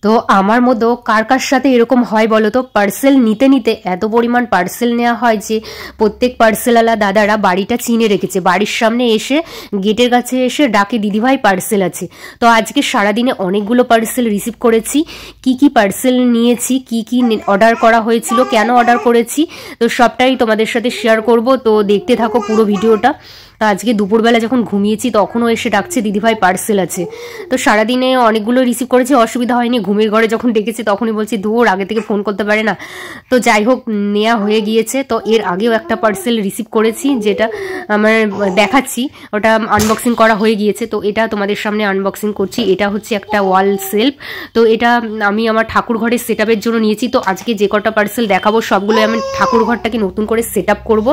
তো আমার মতো কার কার সাথে এরকম হয় বলো তো, পার্সেল নিতে নিতে এত পরিমাণ পার্সেল নেওয়া হয় যে প্রত্যেক পার্সেলওয়ালা দাদারা বাড়িটা চিনে রেখেছে, বাড়ির সামনে এসে গেটের কাছে এসে ডাকে দিদিভাই পার্সেল আছে। তো আজকে সারাদিনে অনেকগুলো পার্সেল রিসিভ করেছি। কি কি পার্সেল নিয়েছি, কি কি অর্ডার করা হয়েছিল, কেন অর্ডার করেছি, তো সবটাই তোমাদের সাথে শেয়ার করব। তো দেখতে থাকো পুরো ভিডিওটা। আজকে দুপুরবেলা যখন ঘুমিয়েছি তখনও এসে ডাকছে দিদিভাই পার্সেল আছে। তো সারাদিনে অনেকগুলো রিসিভ করেছি, অসুবিধা হয়নি। ঘুমের ঘরে যখন ডেকেছি তখনই বলছি দূর, আগে থেকে ফোন করতে পারে না। তো যাই হোক, নেওয়া হয়ে গিয়েছে। তো এর আগেও একটা পার্সেল রিসিভ করেছি, যেটা আমার দেখাচ্ছি, ওটা আনবক্সিং করা হয়ে গিয়েছে। তো এটা তোমাদের সামনে আনবক্সিং করছি। এটা হচ্ছে একটা ওয়াল সেলফ। তো এটা আমি আমার ঠাকুর ঘরের সেট আপের জন্য নিয়েছি। তো আজকে যে কটা পার্সেল দেখাবো সবগুলো আমি ঠাকুর ঘরটাকে নতুন করে সেট আপ করবো,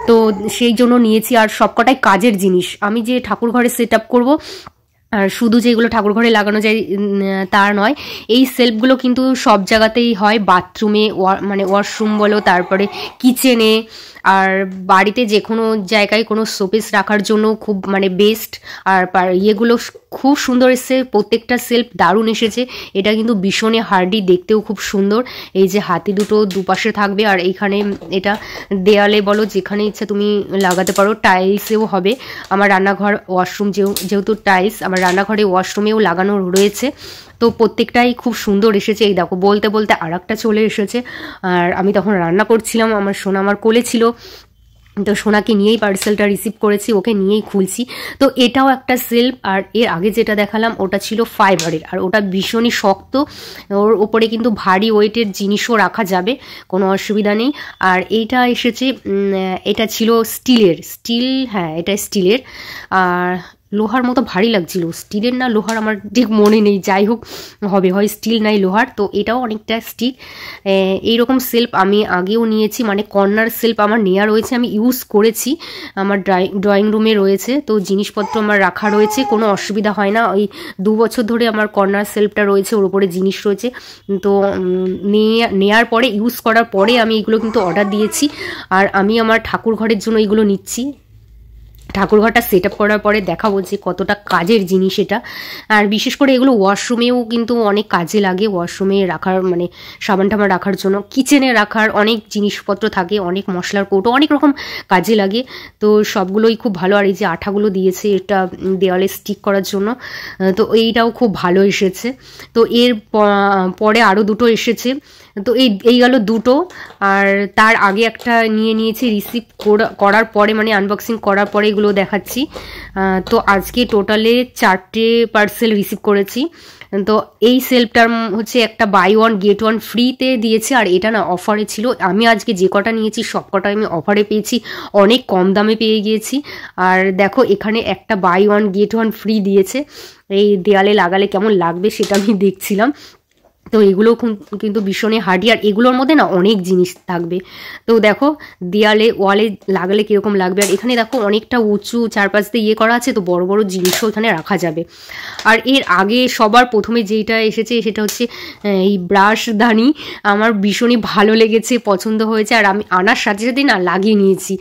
তো সেই জন্য নিয়েছি। আর সবকটাই কাজের জিনিস। আমি যে ঠাকুর ঘরে সেট আপ করবো, আর শুধু যেগুলো ঠাকুর ঘরে লাগানো যায় তার নয়, এই সেলফগুলো কিন্তু সব জায়গাতেই হয়। বাথরুমে, মানে ওয়াশরুম বলো, তারপরে কিচেনে, আর বাড়িতে যে কোনো জায়গায় কোনো শোপিস রাখার জন্য খুব মানে বেস্ট। আর ইয়েগুলো খুব সুন্দর এসেছে, প্রত্যেকটা সেলফ দারুণ এসেছে। এটা কিন্তু ভীষণই হার্ডি, দেখতেও খুব সুন্দর। এই যে হাতি দুটো দুপাশে থাকবে, আর এইখানে এটা দেয়ালে বলো যেখানে ইচ্ছা তুমি লাগাতে পারো। টাইলসেও হবে। আমার রান্নাঘর ওয়াশরুম যেহেতু টাইলস, আমার রান্নাঘরে ওয়াশরুমেও লাগানো রয়েছে। তো প্রত্যেকটাই খুব সুন্দর এসেছে। এই দেখো, বলতে বলতে আর একটা চলে এসেছে। আর আমি তখন রান্না করছিলাম, আমার সোনা আমার কোলে ছিল। তো সোনাকে নিয়েই পার্সেলটা রিসিভ করেছি, ওকে নিয়েই খুলছি। তো এটাও একটা সেলফ। আর এর আগে যেটা দেখালাম ওটা ছিল ফাইবারের, আর ওটা ভীষণই শক্ত। ওর ওপরে কিন্তু ভারী ওয়েটের জিনিসও রাখা যাবে, কোনো অসুবিধা নেই। আর এইটা এসেছে, এটা ছিল স্টিল, হ্যাঁ এটা স্টিলের। আর লোহার মতো ভারী লাগছিল, স্টিলের না লোহার আমার ঠিক মনে নেই। যাই হোক, হবে হয় স্টিল নাই লোহার। তো এটাও অনেকটা স্টিক। এইরকম সেলফ আমি আগেও নিয়েছি, মানে কর্নার সেলফ আমার নেওয়া রয়েছে, আমি ইউজ করেছি। আমার ড্রয়িং রুমে রয়েছে। তো জিনিসপত্র আমার রাখা রয়েছে, কোনো অসুবিধা হয় না। ওই 2 বছর ধরে আমার কর্নার সেলফটা রয়েছে, ওর উপরে জিনিস রয়েছে। তো নেয়ার পরে, ইউজ করার পরে আমি এগুলো কিন্তু অর্ডার দিয়েছি। আর আমি আমার ঠাকুর ঘরের জন্য এগুলো নিচ্ছি। ঠাকুরঘরটা সেট আপ করার পরে দেখাবো যে কতটা কাজের জিনিস এটা। আর বিশেষ করে এগুলো ওয়াশরুমেও কিন্তু অনেক কাজে লাগে। ওয়াশরুমে রাখার, মানে সাবান টাবান রাখার জন্য, কিচেনে রাখার অনেক জিনিসপত্র থাকে, অনেক মশলার কৌটো, অনেক রকম কাজে লাগে। তো সবগুলোই খুব ভালো। আর এই যে আঠাগুলো দিয়েছে এটা দেওয়ালে স্টিক করার জন্য, তো এইটাও খুব ভালো এসেছে। তো এর পরে আরও দুটো এসেছে। তো এই গেল দুটো। আর তার আগে একটা নিয়েছি রিসিভ করার পরে, মানে আনবক্সিং করার পরে এগুলো দেখাচ্ছি। তো আজকে টোটালে 4টে পার্সেল রিসিভ করেছি। তো এই সেলফটার হচ্ছে একটা বাই ওয়ান গেট ওয়ান ফ্রিতে দিয়েছে, আর এটা না অফারে ছিল। আমি আজকে যে কটা নিয়েছি সব কটা আমি অফারে পেয়েছি, অনেক কম দামে পেয়ে গিয়েছি। আর দেখো, এখানে একটা buy one get one free দিয়েছে। এই দেয়ালে লাগালে কেমন লাগবে সেটা আমি দেখছিলাম। তো এগুলো কিন্তু ভীষণই হার্ডি, আর এগুলোর মধ্যে না অনেক জিনিস থাকবে। তো দেখো, দেয়ালে ওয়ালে লাগালে কীরকম লাগবে। আর এখানে দেখো অনেকটা উঁচু, চারপাশ দিয়ে ইয়ে করা আছে, তো বড় বড় জিনিসও এখানে রাখা যাবে। আর এর আগে সবার প্রথমে যেটা এসেছে সেটা হচ্ছে এই ব্রাশদানি। আমার ভীষণই ভালো লেগেছে, পছন্দ হয়েছে। আর আমি আনার সাথে সাথেই না লাগিয়ে নিয়েছি।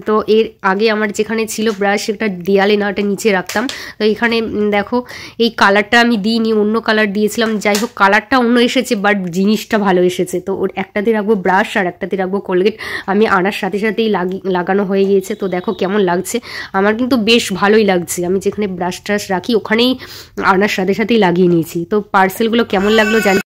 তো এর আগে আমার যেখানে ছিল ব্রাশ, সেটা দেয়ালে না, ওটা নিচে রাখতাম। তো এখানে দেখো, এই কালারটা আমি দিইনি, অন্য কালার দিয়েছিলাম। যাই হোক, কালারটা অন্য এসেছে, বাট জিনিসটা ভালো এসেছে। তো ওর একটাতে রাখবো ব্রাশ, আর একটাতে রাখবো কোলগেট। আমি আনার সাথে সাথেই লাগানো হয়ে গিয়েছে। তো দেখো কেমন লাগছে। আমার কিন্তু বেশ ভালোই লাগছে। আমি যেখানে ব্রাশ ট্রাশ রাখি ওখানেই আনার সাথে সাথেই লাগিয়ে নিয়েছি। তো পার্সেলগুলো কেমন লাগলো জানি।